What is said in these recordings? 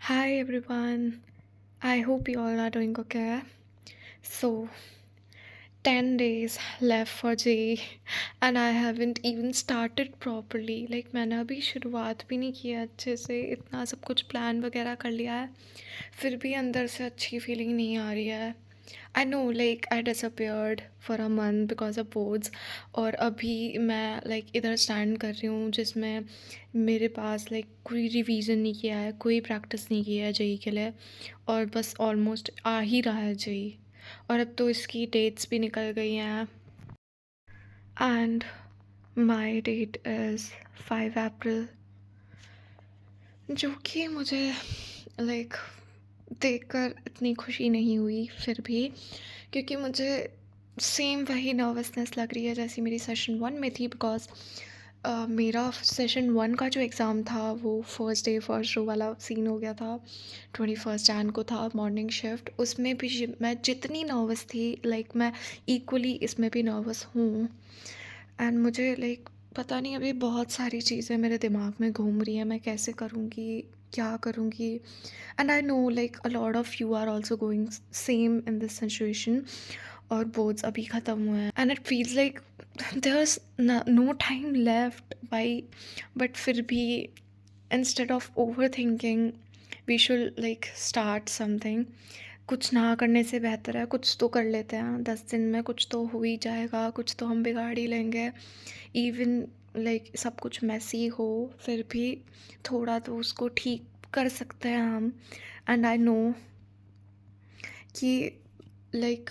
Hi everyone. I hope you all are doing okay. So, 10 days left for JEE and I haven't even started properly. मैंने अभी शुरुआत भी नहीं की है अच्छे से, इतना सब कुछ प्लान वगैरह कर लिया है, फिर भी अंदर से अच्छी फीलिंग नहीं आ रही है। I know I disappeared for a month because of boards और अभी मैं इधर स्टैंड कर रही हूँ जिसमें मेरे पास कोई रिवीजन नहीं किया है, कोई प्रैक्टिस नहीं किया है जेई के लिए, और बस ऑलमोस्ट आ ही रहा है जेई, और अब तो इसकी डेट्स भी निकल गई हैं एंड माई डेट इज़ 5 अप्रैल, जो कि मुझे लाइक देखकर इतनी खुशी नहीं हुई फिर भी, क्योंकि मुझे सेम वही नर्वसनेस लग रही है जैसी मेरी सेशन 1 में थी। बिकॉज मेरा सेशन 1 का जो एग्ज़ाम था वो फर्स्ट डे फर्स्ट रो वाला सीन हो गया था। 21 जैन को था, मॉर्निंग शिफ्ट। उसमें भी मैं जितनी नर्वस थी मैं इक्वली इसमें भी नर्वस हूँ। एंड मुझे पता नहीं, अभी बहुत सारी चीज़ें मेरे दिमाग में घूम रही हैं, मैं कैसे करूँगी, क्या करूँगी। And I know a lot of you are also going same in this situation, और बोर्ड्स अभी ख़त्म हुए हैं and it feels there is no time left by, but फिर भी instead of overthinking we should start something. कुछ ना करने से बेहतर है कुछ तो कर लेते हैं, 10 दिन में कुछ तो हो ही जाएगा, कुछ तो हम बिगाड़ ही लेंगे। इवन सब कुछ मैसी हो फिर भी थोड़ा तो उसको ठीक कर सकते हैं हम। एंड आई नो कि लाइक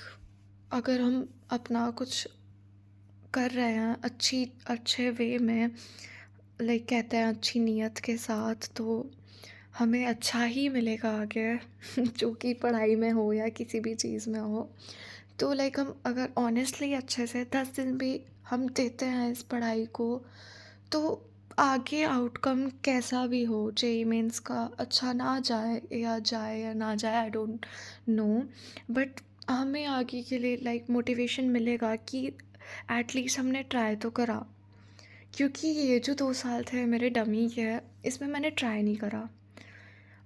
अगर हम अपना कुछ कर रहे हैं अच्छे वे में, कहते हैं अच्छी नीयत के साथ, तो हमें अच्छा ही मिलेगा आगे जो कि पढ़ाई में हो या किसी भी चीज़ में हो। तो हम अगर ऑनेस्टली अच्छे से 10 दिन भी हम देते हैं इस पढ़ाई को, तो आगे आउटकम कैसा भी हो, जेई मेंस का अच्छा ना जाए या ना जाए, आई डोंट नो, बट हमें आगे के लिए मोटिवेशन मिलेगा कि एटलीस्ट हमने ट्राई तो करा। क्योंकि ये जो 2 साल थे मेरे डमी के, इसमें मैंने ट्राई नहीं करा।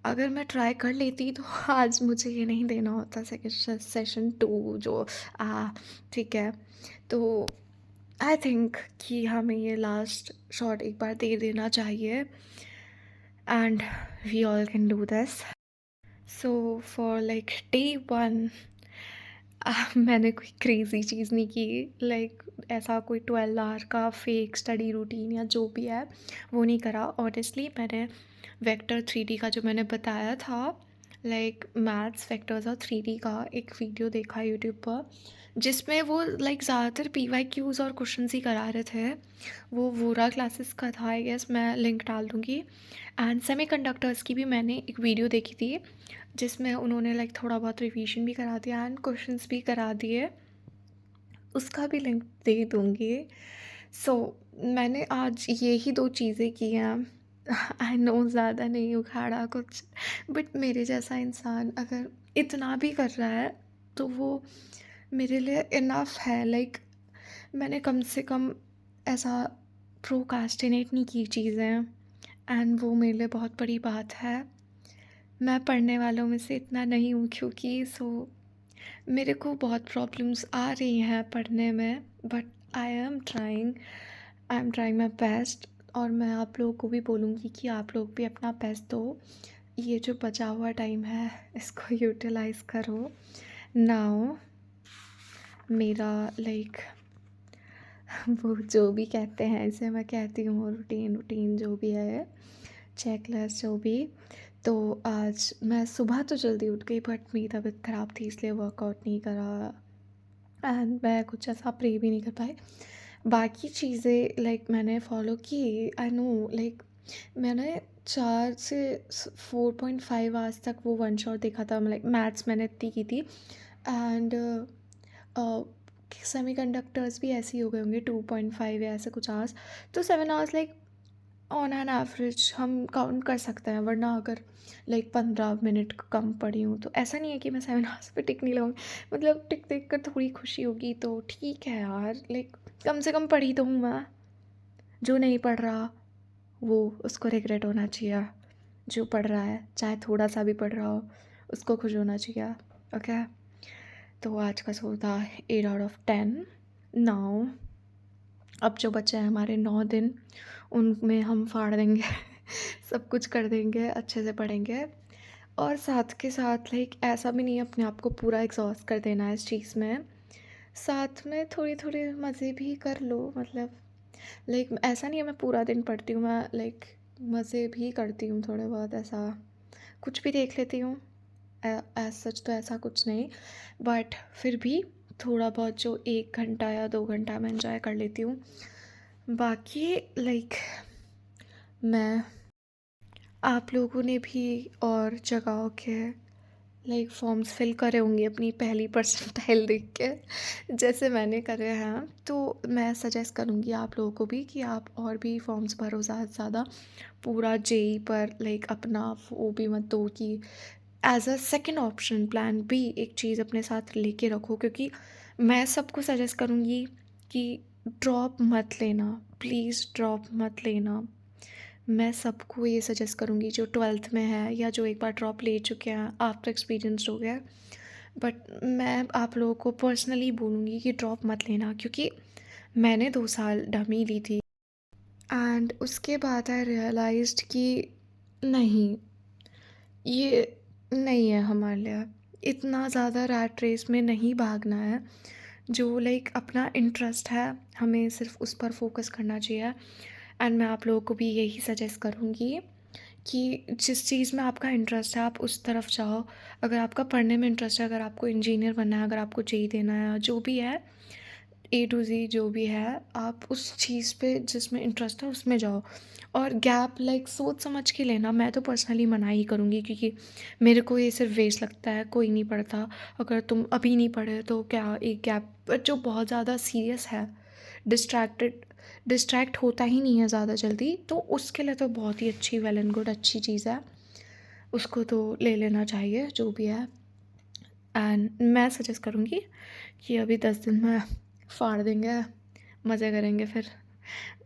अगर मैं ट्राई कर लेती तो आज मुझे ये नहीं देना होता सेकंड सेशन 2 जो ठीक है। तो आई थिंक कि हमें ये लास्ट शॉट एक बार दे देना चाहिए and we all can do this. So for day 1 मैंने कोई क्रेज़ी चीज़ नहीं की, ऐसा कोई 12 आवर का फेक स्टडी रूटीन या जो भी है वो नहीं करा। ऑनेस्टली मैंने वेक्टर 3D का जो मैंने बताया था, मैथ्स वेक्टर्स और 3D का एक वीडियो देखा यूट्यूब पर, जिसमें वो ज़्यादातर PYQs और क्वेश्चंस ही करा रहे थे। वो वोरा क्लासेस का था आई गेस, मैं लिंक डाल दूँगी। एंड सेमीकंडक्टर्स की भी मैंने एक वीडियो देखी थी जिसमें उन्होंने थोड़ा बहुत रिवीजन भी करा दिया एंड क्वेश्चंस भी करा दिए, उसका भी लिंक दे दूँगी। सो मैंने आज ये ही 2 चीज़ें की हैं। आई नो ज़्यादा नहीं उखाड़ा कुछ, बट मेरे जैसा इंसान अगर इतना भी कर रहा है तो वो मेरे लिए इनफ है। मैंने कम से कम ऐसा प्रोक्रास्टिनेट नहीं की चीज़ें, एंड वो मेरे लिए बहुत बड़ी बात है। मैं पढ़ने वालों में से इतना नहीं हूँ, क्योंकि मेरे को बहुत प्रॉब्लम्स आ रही हैं पढ़ने में, but I am trying my best. और मैं आप लोगों को भी बोलूँगी कि आप लोग भी अपना बेस्ट दो। ये जो बचा हुआ टाइम है इसको यूटिलाइज़ करो। नाउ मेरा वो जो भी कहते हैं इसे मैं कहती हूँ रूटीन रूटीन जो भी है, चेकलिस्ट जो भी। तो आज मैं सुबह तो जल्दी उठ गई, बट मेरी तबीयत ख़राब थी इसलिए वर्कआउट नहीं करा एंड मैं कुछ ऐसा प्रे भी नहीं कर पाई। बाकी चीज़ें मैंने फॉलो की। आई नो मैंने 4 से 4.5 आवर्स तक वो वन शॉट देखा था। मैथ्स मैंने इतनी की थी एंड सेमीकंडक्टर्स भी ऐसे ही हो गए होंगे 2.5 या ऐसे कुछ आवर्स। तो 7 आवर्स ऑन एन एवरेज हम काउंट कर सकते हैं, वरना अगर 15 मिनट कम पड़ी हूँ तो ऐसा नहीं है कि मैं 7 आवर्स पे टिक नहीं लगाऊंगी। टिक देख कर थोड़ी खुशी होगी तो ठीक है यार, कम से कम पढ़ी तो हूँ मैं। जो नहीं पढ़ रहा वो उसको रिग्रेट होना चाहिए। जो पढ़ रहा है, चाहे थोड़ा सा भी पढ़ रहा हो, उसको खुश होना चाहिए। ओके, तो आज का स्कोर था 8 आउट ऑफ 10। नाउ अब जो बचे हैं हमारे 9 दिन, उनमें हम फाड़ देंगे सब कुछ कर देंगे, अच्छे से पढ़ेंगे। और साथ के साथ लाइक ऐसा भी नहीं है अपने आप को पूरा एग्जॉस्ट कर देना है इस चीज़ में। साथ में थोड़ी थोड़ी मज़े भी कर लो, मतलब लाइक ऐसा नहीं है मैं पूरा दिन पढ़ती हूँ, मैं लाइक मज़े भी करती हूँ थोड़े बहुत, ऐसा कुछ भी देख लेती हूँ। एज सच तो ऐसा कुछ नहीं, बट फिर भी थोड़ा बहुत जो 1 घंटा या 2 घंटा मैं इंजॉय कर लेती हूँ। बाकी लाइक मैं आप लोगों ने भी और जगहों के लाइक फॉर्म्स फिल करे होंगे अपनी पहली परसेंटाइल देख के, जैसे मैंने करे हैं। तो मैं सजेस्ट करूँगी आप लोगों को भी कि आप और भी फॉर्म्स भरो ज़्यादा से ज़्यादा। पूरा जेई पर लाइक अपना वो भी मत दो कि as a second option plan B एक चीज़ अपने साथ लेके रखो, क्योंकि मैं सबको सजेस्ट करूँगी कि ड्रॉप मत लेना, प्लीज़ ड्रॉप मत लेना। मैं सबको ये सजेस्ट करूँगी जो 12th में है या जो एक बार ड्रॉप ले चुके हैं, आप तो एक्सपीरियंस्ड हो गया, बट मैं आप लोगों को पर्सनली बोलूँगी कि ड्रॉप मत लेना, क्योंकि मैंने 2 साल डमी ली थी एंड उसके बाद आई रियलाइज्ड कि नहीं, ये नहीं है हमारे लिए। इतना ज़्यादा रैट रेस में नहीं भागना है। जो लाइक अपना इंटरेस्ट है, हमें सिर्फ उस पर फोकस करना चाहिए। एंड मैं आप लोगों को भी यही सजेस्ट करूँगी कि जिस चीज़ में आपका इंटरेस्ट है आप उस तरफ जाओ। अगर आपका पढ़ने में इंटरेस्ट है, अगर आपको इंजीनियर बनना है, अगर आपको जेई देना है, जो भी है ए टू ज़ी जो भी है, आप उस चीज़ पे जिसमें इंटरेस्ट है उसमें जाओ। और गैप लाइक सोच समझ के लेना, मैं तो पर्सनली मना ही करूँगी, क्योंकि मेरे को ये सिर्फ वेस्ट लगता है, कोई नहीं पढ़ता। अगर तुम अभी नहीं पढ़े तो क्या एक गैप जो बहुत ज़्यादा सीरियस है, डिस्ट्रैक्ट होता ही नहीं है ज़्यादा जल्दी, तो उसके लिए तो बहुत ही अच्छी वेल एंड गुड अच्छी चीज़ है, उसको तो ले लेना चाहिए जो भी है। एंड मैं सजेस्ट करूँगी कि अभी 10 दिन में फाड़ देंगे, मज़े करेंगे फिर,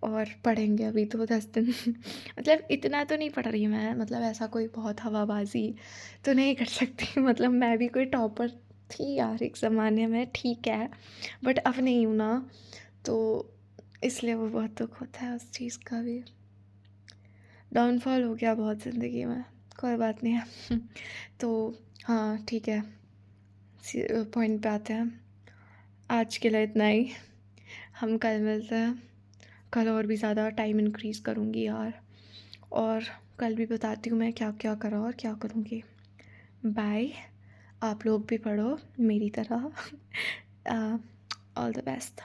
और पढ़ेंगे अभी तो 10 दिन मतलब इतना तो नहीं पढ़ रही मैं, मतलब ऐसा कोई बहुत हवाबाजी तो नहीं कर सकती मतलब मैं भी कोई टॉपर थी यार एक ज़माने में, ठीक है, बट अब नहीं हूँ ना, तो इसलिए वो बहुत दुख होता है उस चीज़ का भी। डाउनफॉल हो गया बहुत ज़िंदगी में, कोई बात नहीं है तो हाँ ठीक है, पॉइंट पे आते हैं। आज के लिए इतना ही, हम कल मिलते हैं। कल और भी ज़्यादा टाइम इंक्रीज़ करूँगी यार, और कल भी बताती हूँ मैं क्या क्या करा और क्या करूँगी। बाय। आप लोग भी पढ़ो मेरी तरह। All the best.